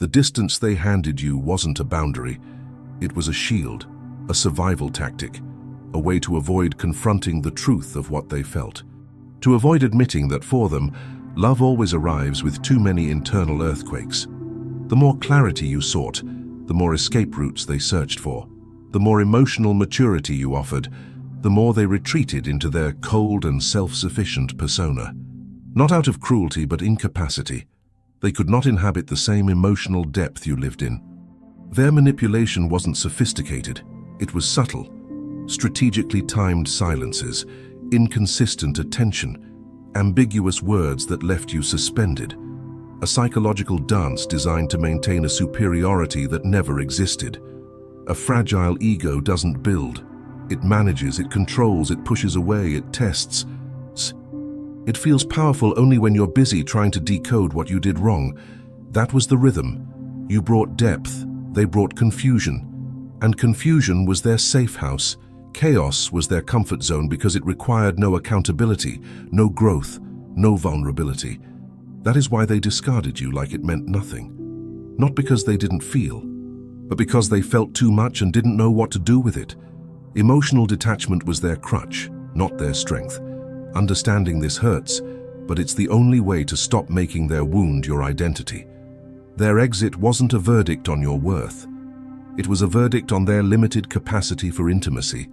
The distance they handed you wasn't a boundary. It was a shield, a survival tactic, a way to avoid confronting the truth of what they felt. To avoid admitting that for them, love always arrives with too many internal earthquakes. The more clarity you sought, the more escape routes they searched for. The more emotional maturity you offered, the more they retreated into their cold and self-sufficient persona. Not out of cruelty, but incapacity. They could not inhabit the same emotional depth you lived in. Their manipulation wasn't sophisticated. It was subtle. Strategically timed silences, inconsistent attention, ambiguous words that left you suspended. A psychological dance designed to maintain a superiority that never existed. A fragile ego doesn't build. It manages, it controls, it pushes away, it tests. It feels powerful only when you're busy trying to decode what you did wrong. That was the rhythm. You brought depth, they brought confusion. And confusion was their safe house. Chaos was their comfort zone because it required no accountability, no growth, no vulnerability. That is why they discarded you like it meant nothing. Not because they didn't feel, but because they felt too much and didn't know what to do with it. Emotional detachment was their crutch, not their strength. Understanding this hurts, but it's the only way to stop making their wound your identity. Their exit wasn't a verdict on your worth. It was a verdict on their limited capacity for intimacy.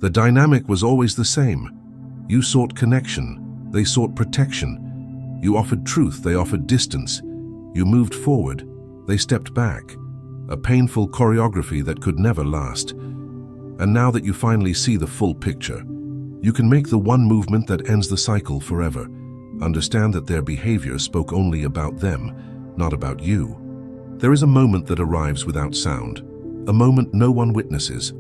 The dynamic was always the same. You sought connection, they sought protection. You offered truth, they offered distance. You moved forward, they stepped back. A painful choreography that could never last. And now that you finally see the full picture, you can make the one movement that ends the cycle forever. Understand that their behavior spoke only about them, not about you. There is a moment that arrives without sound, a moment no one witnesses,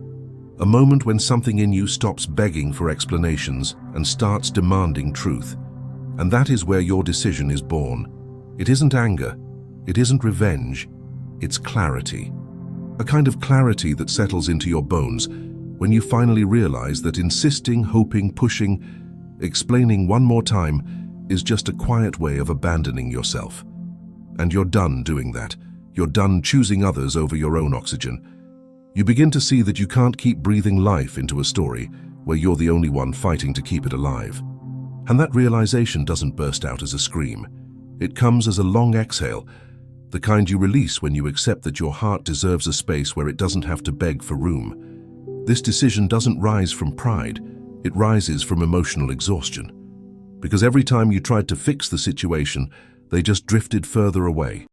a moment when something in you stops begging for explanations and starts demanding truth. And that is where your decision is born. It isn't anger, it isn't revenge, it's clarity. A kind of clarity that settles into your bones when you finally realize that insisting, hoping, pushing, explaining one more time is just a quiet way of abandoning yourself. And you're done doing that. You're done choosing others over your own oxygen. You begin to see that you can't keep breathing life into a story where you're the only one fighting to keep it alive. And that realization doesn't burst out as a scream. It comes as a long exhale, the kind you release when you accept that your heart deserves a space where it doesn't have to beg for room. This decision doesn't rise from pride, it rises from emotional exhaustion. Because every time you tried to fix the situation, they just drifted further away.